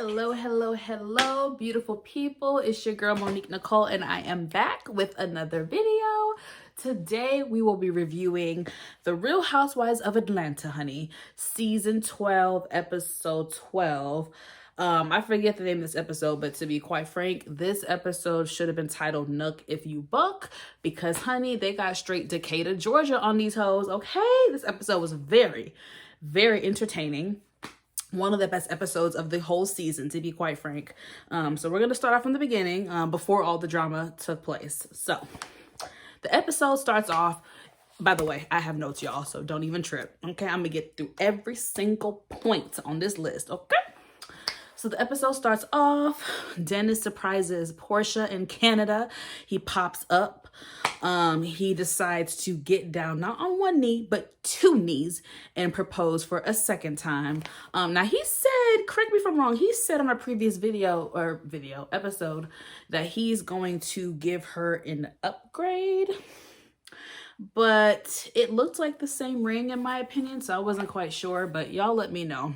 Hello, hello, hello, beautiful people. It's your girl Monique Nicole, and I am back with another video. Today, we will be reviewing The Real Housewives of Atlanta, honey. Season 12, episode 12. I forget the name of this episode, but to be quite frank, this episode should have been titled Nook If You Buck, because, honey, they got straight Decatur, Georgia on these hoes, okay? This episode was very, very entertaining. One of the best episodes of the whole season, to be quite frank. So we're going to start off from the beginning, before all the drama took place. So the episode starts off, by the way, I have notes, y'all, so don't even trip. Okay, I'm going to get through every single point on this list, okay? So the episode starts off, Dennis surprises Portia in Canada. He pops up. He decides to get down, not on one knee, but two knees and propose for a second time. Now he said, correct me if I'm wrong, he said on a previous episode that he's going to give her an upgrade. But it looked like the same ring in my opinion, so I wasn't quite sure. But y'all let me know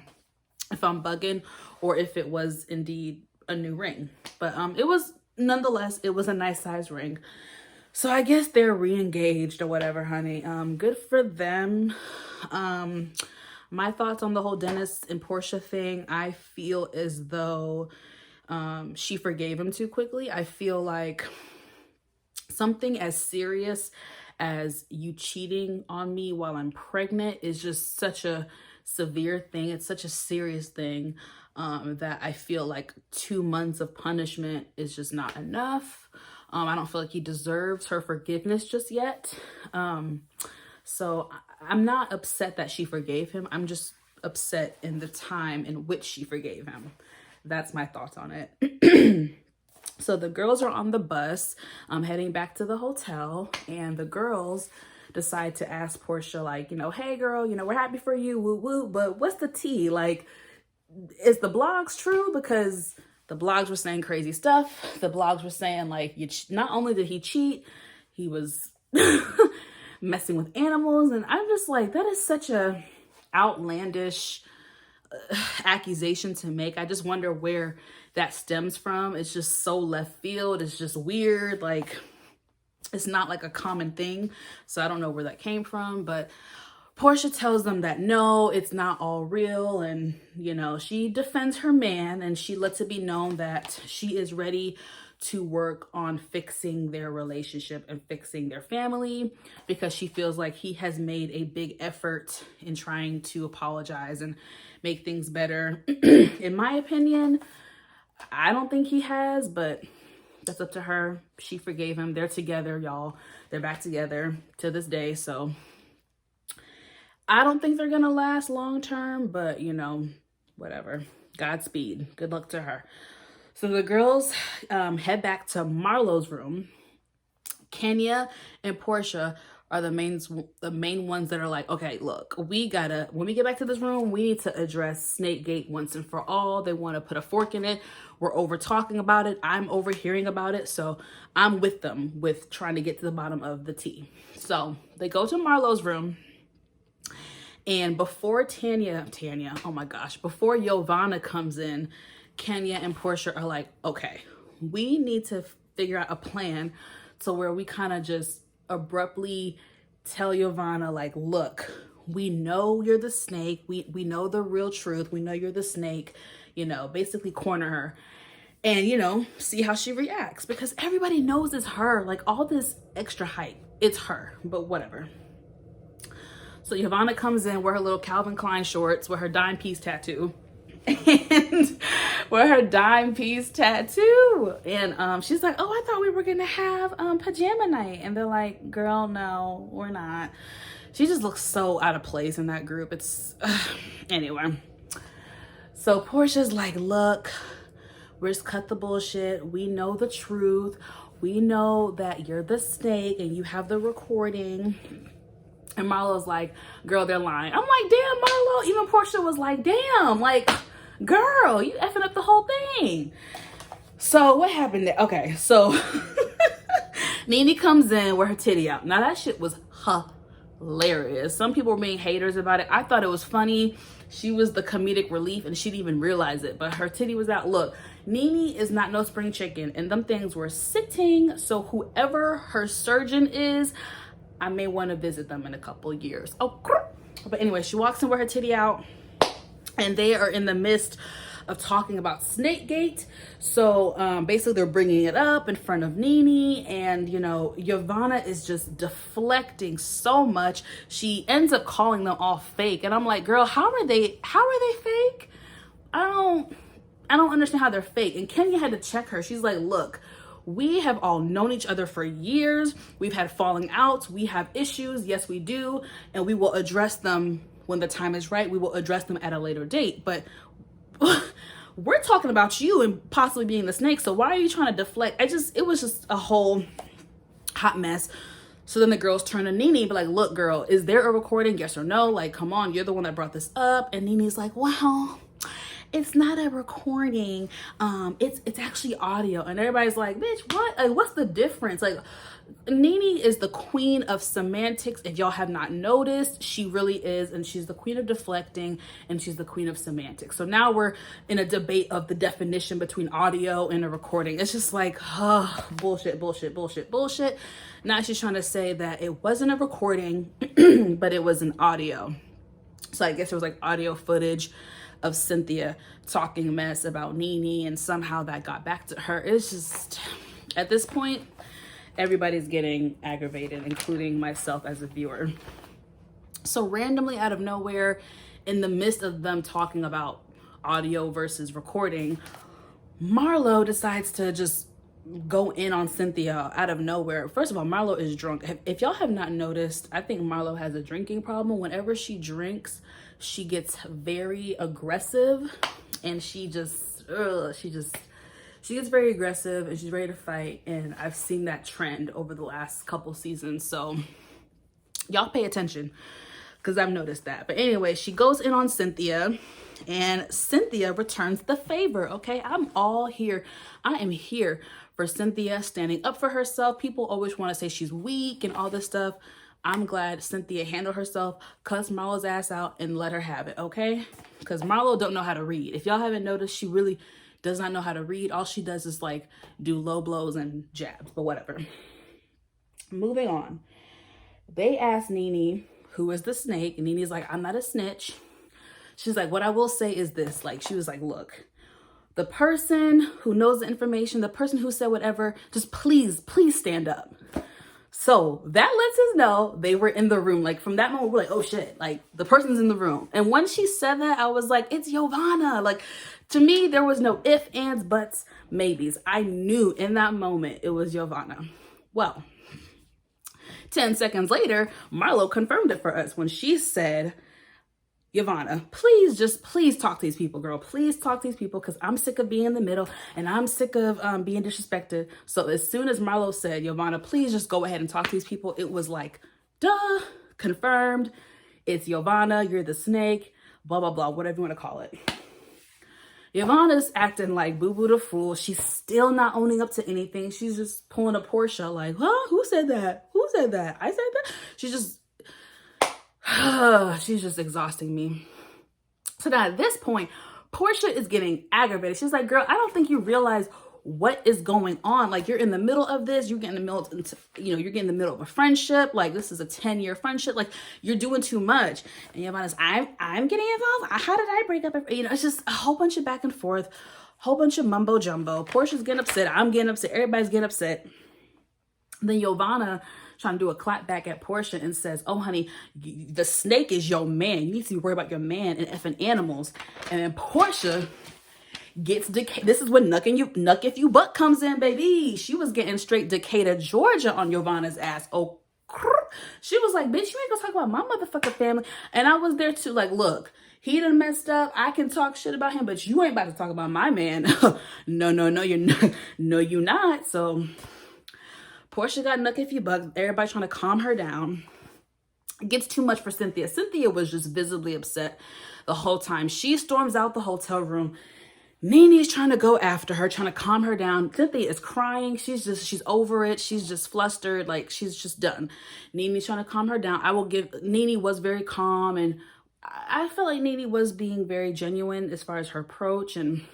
if I'm bugging or if it was indeed a new ring. But it was, nonetheless, it was a nice size ring. So I guess they're re-engaged or whatever, honey. Good for them. My thoughts on the whole Dennis and Portia thing, I feel as though she forgave him too quickly. I feel like something as serious as you cheating on me while I'm pregnant is just such a severe thing. It's such a serious thing that I feel like 2 months of punishment is just not enough. I don't feel like he deserves her forgiveness just yet. So I'm not upset that she forgave him. I'm just upset in the time in which she forgave him. That's my thoughts on it. So the girls are on the bus heading back to the hotel, and the girls decide to ask Portia, like, hey girl, we're happy for you, woo woo, but what's the tea? Like, is the blogs true? Because the blogs were saying crazy stuff. The blogs were saying, like, not only did he cheat, he was messing with animals. And I'm just like, that is such a outlandish accusation to make. I just wonder where that stems from. It's just so left field. It's just weird. Like, it's not like a common thing. So I don't know where that came from. But Portia tells them that no, it's not all real. And, she defends her man, and she lets it be known that she is ready to work on fixing their relationship and fixing their family, because she feels like he has made a big effort in trying to apologize and make things better. In my opinion, I don't think he has, but that's up to her. She forgave him. They're together, y'all. They're back together to this day. So I don't think they're going to last long term, but, whatever. Godspeed. Good luck to her. So the girls head back to Marlo's room. Kenya and Portia are the main ones that are like, okay, look, when we get back to this room, we need to address Snakegate once and for all. They want to put a fork in it. We're over talking about it. I'm overhearing about it. So I'm with them with trying to get to the bottom of the tea. So they go to Marlo's room. And before Tanya, oh my gosh, before Giovanna comes in, Kenya and Portia are like, okay, we need to figure out a plan to where we kind of just abruptly tell Giovanna, like, look, we know you're the snake. We know the real truth. We know you're the snake, basically corner her and, see how she reacts, because everybody knows it's her. Like, all this extra hype, it's her, but whatever. So Giovanna comes in with her little Calvin Klein shorts with her dime piece tattoo. And she's like, oh, I thought we were gonna have pajama night. And they're like, girl, no, we're not. She just looks so out of place in that group. It's anyway. So Portia's like, look, we're just cut the bullshit. We know the truth. We know that you're the snake and you have the recording. And Marlo's like, girl, they're lying. I'm like, damn, Marlo. Even Portia was like, damn, like, girl, you effing up the whole thing. So what happened there? Okay, so Nene comes in with her titty out. Now that shit was hilarious. Some people were being haters about it. I thought it was funny. She was the comedic relief and she didn't even realize it, but her titty was out. Look, Nene is not no spring chicken, and them things were sitting. So whoever her surgeon is, I may want to visit them in a couple years. Oh, but anyway, she walks in with her titty out, and they are in the midst of talking about Snakegate. So basically they're bringing it up in front of Nene, and you know, Yovanna is just deflecting so much. She ends up calling them all fake, and I'm like, girl, how are they fake? I don't understand how they're fake. And Kenya had to check her. She's like, look, we have all known each other for years. We've had falling outs. We have issues. Yes, we do. And we will address them when the time is right. We will address them at a later date. But we're talking about you and possibly being the snake. So why are you trying to deflect? It was just a whole hot mess. So then the girls turn to Nene and be like, look, girl, is there a recording? Yes or no? Like, come on, you're the one that brought this up. And Nene's like, well, it's not a recording. It's actually audio. And everybody's like, bitch, what? Like, what's the difference? Like, Nene is the queen of semantics. If y'all have not noticed, she really is. And she's the queen of deflecting, and she's the queen of semantics. So now we're in a debate of the definition between audio and a recording. It's just like, bullshit, bullshit, bullshit, bullshit. Now she's trying to say that it wasn't a recording, but it was an audio. So I guess it was like audio footage of Cynthia talking mess about Nene, and somehow that got back to her. It's just, at this point, everybody's getting aggravated, including myself as a viewer. So randomly out of nowhere, in the midst of them talking about audio versus recording, Marlo decides to just go in on Cynthia out of nowhere. First of all, Marlo is drunk. If y'all have not noticed, I think Marlo has a drinking problem. Whenever she drinks, she gets very aggressive, and she gets very aggressive, and she's ready to fight. And I've seen that trend over the last couple seasons. So y'all pay attention, because I've noticed that. But anyway, she goes in on Cynthia, and Cynthia returns the favor. Okay, I'm all here. I am here for Cynthia standing up for herself. People always want to say she's weak and all this stuff. I'm glad Cynthia handled herself, cussed Marlo's ass out, and let her have it, okay? Because Marlo don't know how to read. If y'all haven't noticed, she really does not know how to read. All she does is like do low blows and jabs, but whatever. Moving on. They asked Nene, who is the snake, and Nene's like, I'm not a snitch. She's like, what I will say is this. Like, she was like, look, the person who knows the information, the person who said whatever, just please stand up. So that lets us know they were in the room. Like, from that moment, we're like, oh shit, like the person's in the room. And when she said that, I was like, it's Yovanna. Like, to me, there was no ifs, ands, buts, maybes. I knew in that moment it was Yovanna. Well, 10 seconds later, Marlo confirmed it for us when she said, Yovanna, please talk to these people, girl. Please talk to these people, because I'm sick of being in the middle, and I'm sick of being disrespected. So as soon as Marlo said, Yovanna, please just go ahead and talk to these people, it was like, duh, confirmed. It's Yovanna, you're the snake, blah, blah, blah, whatever you want to call it. Yovanna's acting like Boo-Boo the Fool. She's still not owning up to anything. She's just pulling a Portia like, huh? Who said that? Who said that? I said that? She's just exhausting me. So now at this point, Portia is getting aggravated. She's like, girl, I don't think you realize what is going on. Like, you're in the middle of this. You're getting in the middle, you're getting in the middle of a friendship. Like, this is a 10-year friendship. Like, you're doing too much. And Yovanna's, I'm getting involved. How did I break up? It's just a whole bunch of back and forth, whole bunch of mumbo jumbo. Portia's getting upset. I'm getting upset. Everybody's getting upset. Then Yovanna trying to do a clap back at Portia and says, oh, honey, the snake is your man. You need to be worried about your man and effing animals. And then Portia gets this is when Nuck If You Buck comes in, baby. She was getting straight Decatur, Georgia on Yovanna's ass. Oh, she was like, bitch, you ain't gonna talk about my motherfucking family. And I was there too, like, look, he done messed up. I can talk shit about him, but you ain't about to talk about my man. No, you're not. No, you not. So Portia got Nuck If You Buck. Everybody trying to calm her down. It gets too much for Cynthia. Cynthia was just visibly upset the whole time. She storms out the hotel room. Nene's trying to go after her, trying to calm her down. Cynthia is crying. She's over it. She's just flustered. Like, she's just done. Nene's trying to calm her down. Nene was very calm, and I feel like Nene was being very genuine as far as her approach and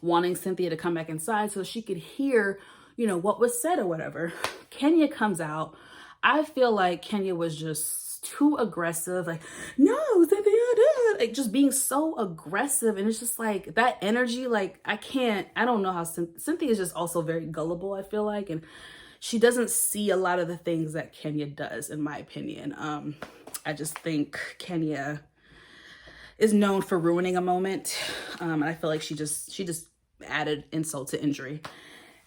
wanting Cynthia to come back inside so she could hear, you know, what was said or whatever. Kenya comes out. I feel like Kenya was just too aggressive. Like, no, Cynthia, like just being so aggressive. And it's just like that energy, like I don't know how Cynthia is just also very gullible, I feel like. And she doesn't see a lot of the things that Kenya does, in my opinion. I just think Kenya is known for ruining a moment. And I feel like she just added insult to injury,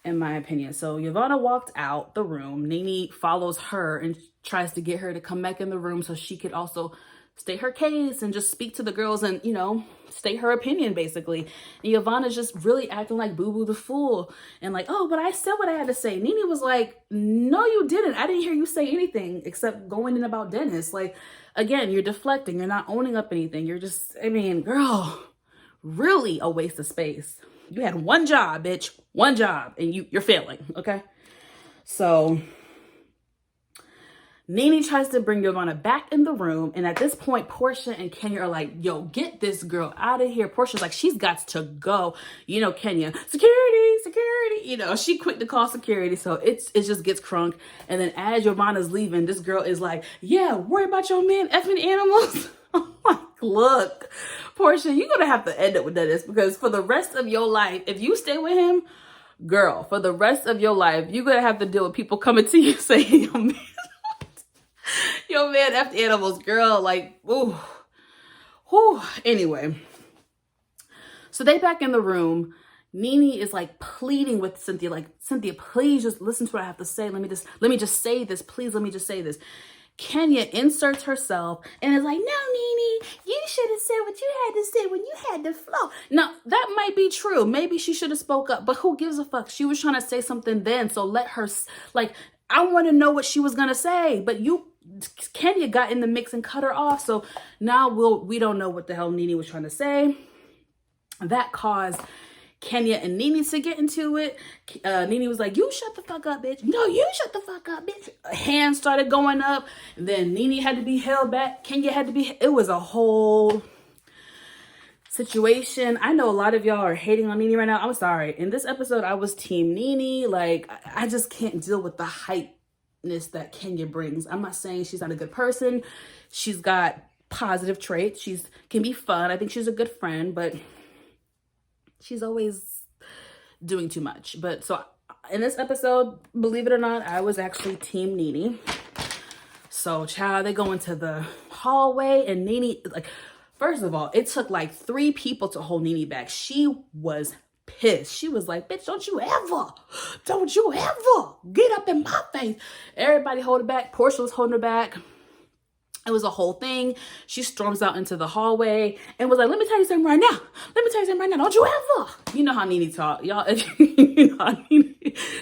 in my opinion. So Yvonne walked out the room. Nene follows her and tries to get her to come back in the room so she could also state her case and just speak to the girls and, you know, state her opinion, basically. And Yvonne is just really acting like Boo-Boo the Fool and like, oh, but I said what I had to say. Nene was like, no, you didn't. I didn't hear you say anything except going in about Dennis. Like, again, you're deflecting. You're not owning up anything. You're just, I mean, girl, really a waste of space. You had one job, bitch, one job, and you're failing, okay? So Nene tries to bring Giovanna back in the room. And at this point, Portia and Kenya are like, yo, get this girl out of here. Portia's like, she's got to go. You know, Kenya, security, security. You know, she quick to call security. So it just gets crunk. And then as Giovanna's leaving, this girl is like, yeah, worry about your man effing animals. I'm like, look, Portia, you're going to have to end up with this because for the rest of your life, if you stay with him, girl, for the rest of your life, you're going to have to deal with people coming to you saying, your man effed animals, girl, like, ooh, whew. Anyway, so they back in the room. Nene is like pleading with Cynthia, like, Cynthia, please just listen to what I have to say. Let me just say this. Please, let me just say this. Kenya inserts herself and is like, no, Nene, you should have said what you had to say when you had the flow. Now, that might be true. Maybe she should have spoke up, but who gives a fuck? She was trying to say something then, so let her, like, I want to know what she was going to say, but Kenya got in the mix and cut her off, so now we don't know what the hell Nene was trying to say. That caused Kenya and Nene to get into it. Nene was like, you shut the fuck up, bitch. No, you shut the fuck up, bitch. Hands started going up. Then Nene had to be held back. Kenya had to be, it was a whole situation. I know a lot of y'all are hating on Nene right now. I'm sorry. In this episode, I was team Nene. Like, I just can't deal with the hypeness that Kenya brings. I'm not saying she's not a good person. She's got positive traits. She can be fun. I think she's a good friend, but she's always doing too much. But so in this episode, believe it or not, I was actually team Nene. So child, they go into the hallway and Nene, like, first of all, it took like 3 people to hold Nene back. She was pissed. She was like, bitch, don't you ever get up in my face. Everybody hold her back. Portia was holding her back. It was a whole thing. She storms out into the hallway and was like, let me tell you something right now. Let me tell you something right now. Don't you ever. You know how Nene talk. Y'all, you know how Nene,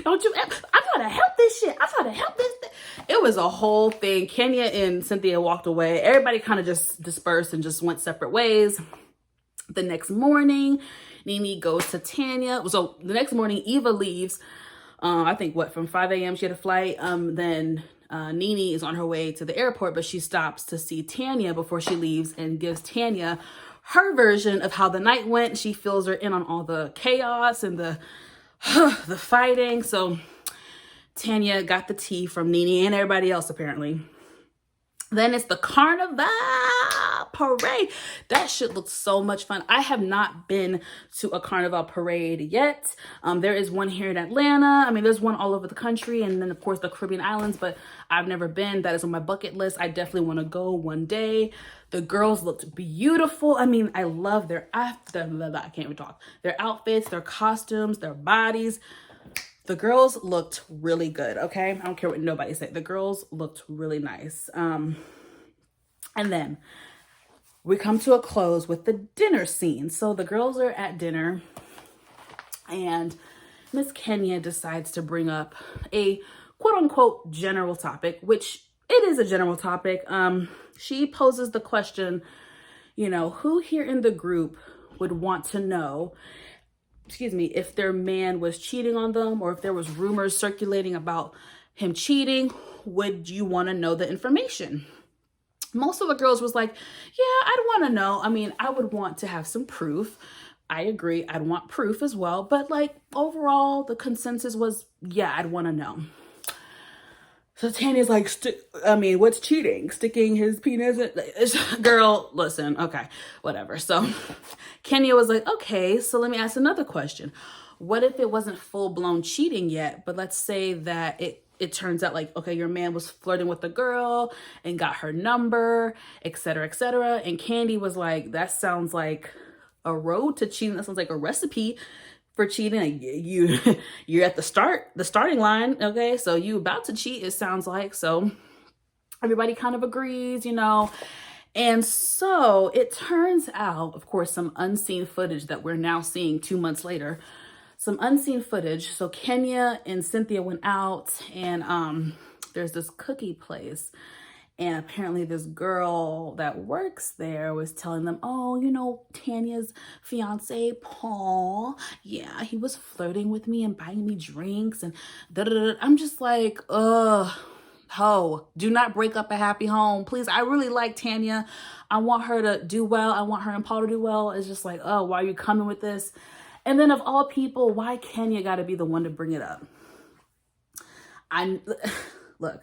don't you ever. I'm trying to help this shit. I'm trying to help this thing. It was a whole thing. Kenya and Cynthia walked away. Everybody kind of just dispersed and just went separate ways. The next morning, Nene goes to Tanya. So the next morning, Eva leaves. I think, from 5 a.m. she had a flight. Then Nene is on her way to the airport, but she stops to see Tanya before she leaves and gives Tanya her version of how the night went. She fills her in on all the chaos and the fighting. So Tanya got the tea from Nene and everybody else, apparently. Then it's the Carnival parade. That shit looks so much fun. I have not been to a Carnival parade yet. There is one here in Atlanta. I mean, there's one all over the country. And then, of course, the Caribbean islands. But I've never been. That is on my bucket list. I definitely want to go one day. The girls looked beautiful. I mean, I love I can't even talk. Their outfits, their costumes, their bodies. The girls looked really good, okay? I don't care what nobody said. The girls looked really nice. And then we come to a close with the dinner scene. So the girls are at dinner and Miss Kenya decides to bring up a quote-unquote general topic, which it is a general topic. She poses the question, who here in the group would want to know if their man was cheating on them or if there was rumors circulating about him cheating, would you want to know the information? Most of the girls was like, yeah, I'd want to know. I mean, I would want to have some proof. I agree. I'd want proof as well. But like overall, the consensus was, yeah, I'd want to know. So Tanya's like, what's cheating? Sticking his penis in? Girl, listen, okay, whatever. So Kenya was like, okay, so let me ask another question. What if it wasn't full-blown cheating yet, but let's say that it turns out like, okay, your man was flirting with the girl and got her number, et cetera, et cetera. And Candy was like, that sounds like a road to cheating. That sounds like a recipe for cheating. Like you're at the starting line. Okay. So you about to cheat, it sounds like. So everybody kind of agrees, you know. And so it turns out, of course, some unseen footage that we're now seeing 2 months later, some unseen footage. So Kenya and Cynthia went out and there's this cookie place. And apparently this girl that works there was telling them, oh, you know, Tanya's fiance, Paul, yeah, he was flirting with me and buying me drinks and da-da-da. I'm just like, ugh, ho, do not break up a happy home. Please, I really like Tanya. I want her to do well. I want her and Paul to do well. It's just like, oh, why are you coming with this? And then of all people, why Kenya got to be the one to bring it up? Look,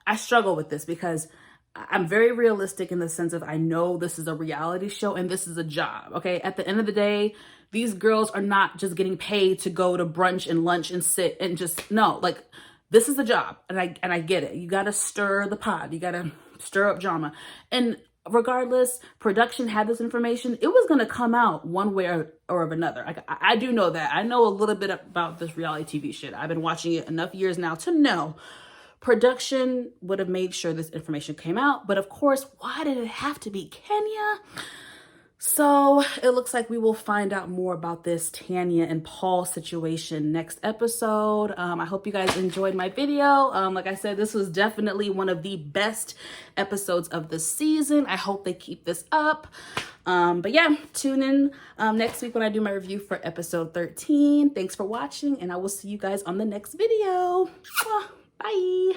I struggle with this because I'm very realistic in the sense of I know this is a reality show and this is a job, okay? At the end of the day, these girls are not just getting paid to go to brunch and lunch and sit and just, no, like this is a job and I get it. You got to stir the pot. You got to stir up drama. And regardless, production had this information. It was going to come out one way or of another. I do know that. I know a little bit about this reality TV shit. I've been watching it enough years now to know production would have made sure this information came out. But of course, why did it have to be Kenya? So it looks like we will find out more about this Tanya and Paul situation next episode. I hope you guys enjoyed my video. Like I said, this was definitely one of the best episodes of the season. I hope they keep this up. But yeah, tune in next week when I do my review for episode 13. Thanks for watching, and I will see you guys on the next video. Bye.